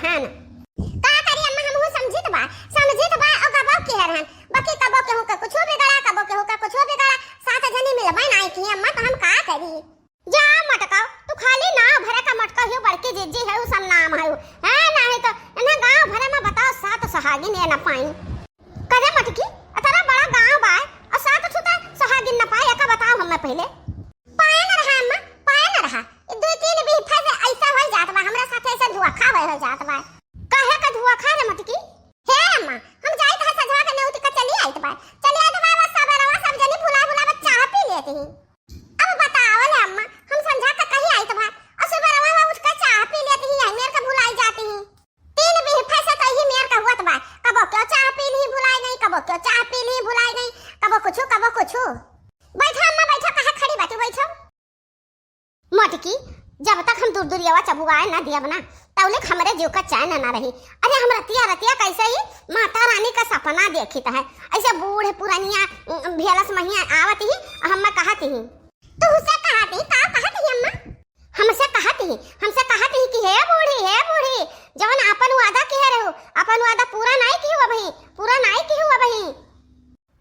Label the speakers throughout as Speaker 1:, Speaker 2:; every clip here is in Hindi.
Speaker 1: रहन का करी अम्मा हमहु समझित बा और कबो के रहन बाकी कबो के होका कुछो बिगड़ा कबो के होका कुछो बिगड़ा साथ जनी मिलबा नहीं की अम्मा तो हम का करी जा मटका तू खाली ना भरे का मटका हियो बड़की जीजी है उ सब नाम है नहीं तो ना गांव भरे में बताओ सात सहागिन है ना पाई करे मटकी अतरा बड़ा गांव बा और सात छुता सहागिन ना पाए का बताओ हमें पहले पाए ना रहा अम्मा पाए ना रहा दो तीन भी फस ऐसा हो जात बा हमरा साथे ऐसा धुआ खावे हो जात बा काहे का धुआ खा रे मटकी हे अम्मा हम जाई था सजवा के नेउत का चली आइत बा बस सबरवा सब जनी भुला चाह पी लेते हैं अब बताओ ले अम्मा हम समझा के कहीं आइत बा और सबरवा उठ के चाह पी लेते हैं मेर का भुलाई जाती हैं तीन भी फस तो ही मेर का हुआ बा कबो क्यों चाह पी ली भुलाई नहीं कबो क्यों चाह पी ली भुलाई नहीं कबो कुछ बैठो अम्मा बैठो कहां खड़ी बैठो बैठो मटकी जब तक हम दूर चबुआए ना दिया बना तौले हमरे जीव का चैन ना रही अरे हम रतिया कैसे ही माता रानी का सपना देखी है ऐसे बूढ़े पुरानिया भेलस महिया आवत ही हम कहती ही तो उससे कहती का कहती अम्मा हमसे कहती कि हे बूढ़ी जवन अपन वादा किए रहो अपन वादा पूरा नहीं की हुआ भाई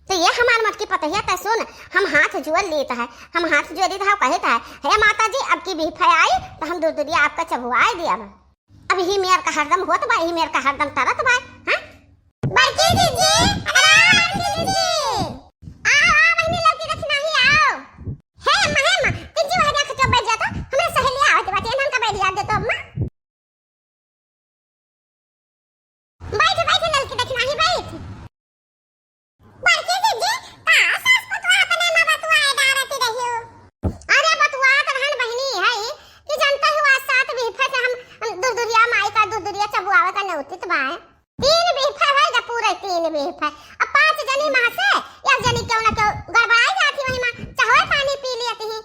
Speaker 1: तो ये हमार मटकी पतहिया तै सुन हम हाथ जोड़ लेता है हम हाथ जोड़ी था कहता है हे माता जी अब की भी आई तो हम दूरिया आपका चबुआए दिया अब ही मेर का हरदम होत बा ही मेर का हरदम तरत बा हां बड़की दीदी आओ बहनी लड़की रखना ही आओ हे अम्मा तीजी वहां देख के बैठ जाता हमरा सहेली आवत बाटे हम का बैठ याद देतो अम्मा बैठ लड़की रखना ही बैठ बड़की दीदी का सास पतवा अपने मां बतवा डारती रहियो अरे बतवा तरहन बहनी है कि जानता हुआ साथ भी फस हम दूरिया माई का दूरिया चबुआवे का नौतित बा तीन भी फस है पूरे तीन भी फस अब पांच जनी मां से एक जनी क्यों ना क्यों गड़बड़ाई जाती वही मां चाहे पानी पी लेती है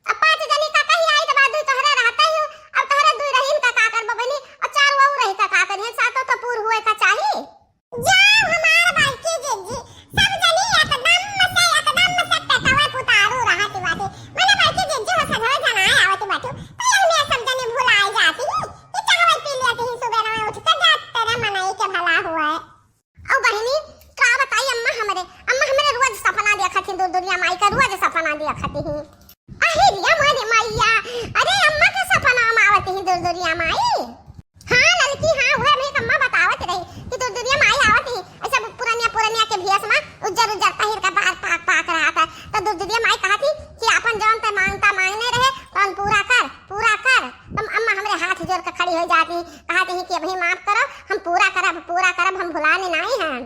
Speaker 1: अब पांच जनी का कहीं आई तो बाद तोहरा रहता ही अब तोहरा दुई रहीन का कर बबनी और चार वो रही का करिए सातों तो पूर हुए का चाहिए जाओ हमारा बड़की जीजी सब जनी एकदम से टटवा पुतारू रहती बाटे मने बड़की जीजी हो सजवा जनाए आवत बाटू तो ये मैं सब जनी भुलाई जाती कि चावल पी लेती ही सुबह में उठ कर जात तेरा मनाई के भला हुआ है और बहनी का बताई अम्मा हमरे रोज सपना देखत थी दुनिया माई का रोज सपना देखत ही अहिरिया माने मैया अरे अम्मा के सपना में आवत ही दुनिया माई हां लड़की हां वह भी अम्मा बतावत रही कि दुनिया माई आवत ही ऐसा पुरानिया के भेस में उज्जर पहिर का बार पाक रहा था तो दुनिया माई कहती कि अपन जौन पे मांगने रहे तो पूरा कर तुम अम्मा हमरे हाथ जोड़ के खड़ी हो जाती कहती कि अभी माफ करो हम पूरा करब हम भुलाने नहीं हैं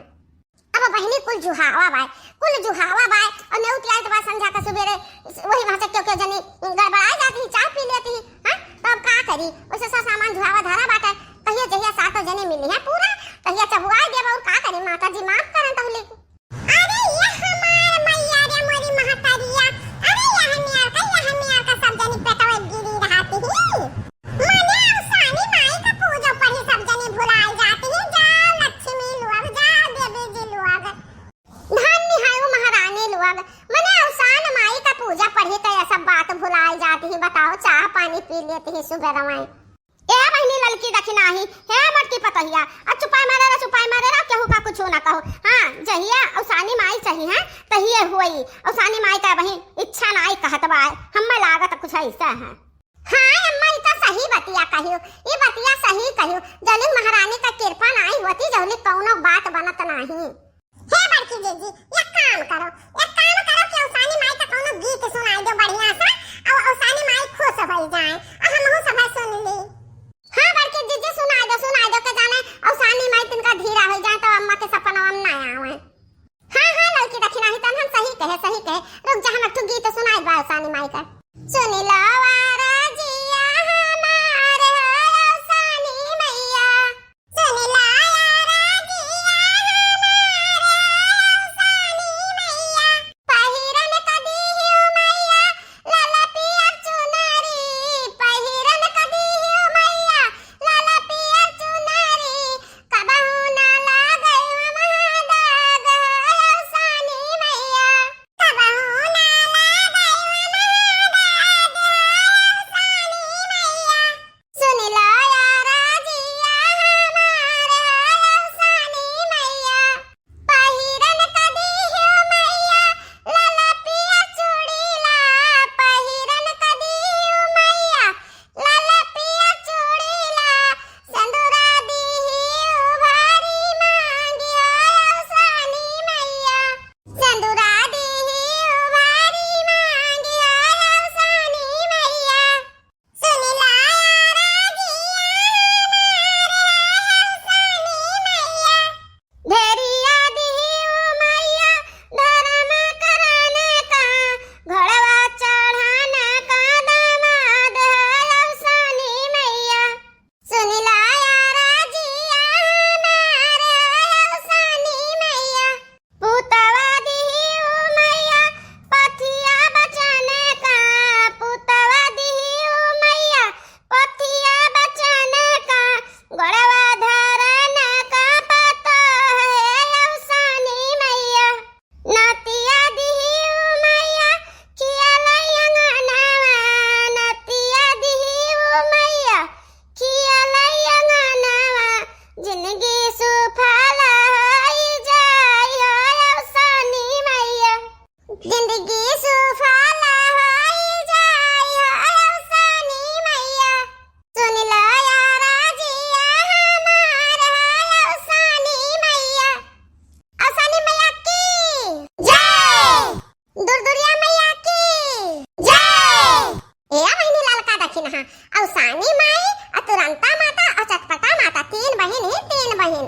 Speaker 1: अब बहनी कुल जुहावा बाय और नेउत आए तो बात समझा का सुबेरे वही वहां से क्यों जनी गड़बड़ा जाती चाय पी लेती हां तब का करी उसे सब सामान जुहावा धारा बाटे कहिए जहिया सातों जने मिली है पूरा कहिया चबुआए देब और का करी माता जी माफ करन तहले अरे ये हमार मैया रे मोरी महतारिया अरे यह मियार का सब जनी पेटवा गिरी रहती ही मने उसानी माई का पूजा पर ही सब जनी भुलाई जाती है जाओ लक्ष्मी लुआग जाओ देवी जी लुआग धन्य है वो महारानी लुआग मने उसान माई का पूजा पर ही तो ये सब बात भुलाई जाती है बताओ चाह पानी पी लेती है सुबह रवाई ए बहनी लड़की दखना ही हे मटकी पतहिया अब चुपाई मारे रा केहू का कुछ ना कहो हां जहिया औसानी माई चाहिए है तहिए हुई औसानी माई का बहन इच्छा नाई कहत बा हम्मे लागत कुछ ऐसा है हां अम्मा ई तो सही बतिया कहियो ई बतिया सही कहियो जलिन महारानी का कृपा नाई होती जौली कौनो बात बनत नाही हे बड़की जीजी एक काम करो कि औसानी माई का कौनो गीत सुनाई दो बढ़िया सा और औसानी माई खुश हो जाए और हमहु सब सुन ली हां बड़की जीजी सुनाई दो के जाने औसानी माई तिनका धीरा हो जाए तो अम्मा के सपना में ना आवे हां लड़की रखना ही तन हम सही कहे रुक जा हम एक गीत सुनाई बा औसानी माई का सुन लो वारा जिया हमार औसानी मैया सुन लो यारा जिया हमार औसानी मैया पहिरन कदी मैया लाला पिया चुनरी पहिरन कदी बहन,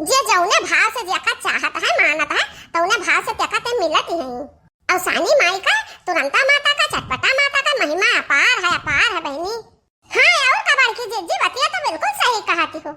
Speaker 1: जे जौने भाव से जेका चाहत है मानत है तौने भाव से तेका ते मिलत ही है। और सानी माई का, तुरंता माता का, चटपटा माता का महिमा अपार है बहनी। हाँ और कबाड़ की जीजी बतिया तो बिल्कुल सही कहती हो।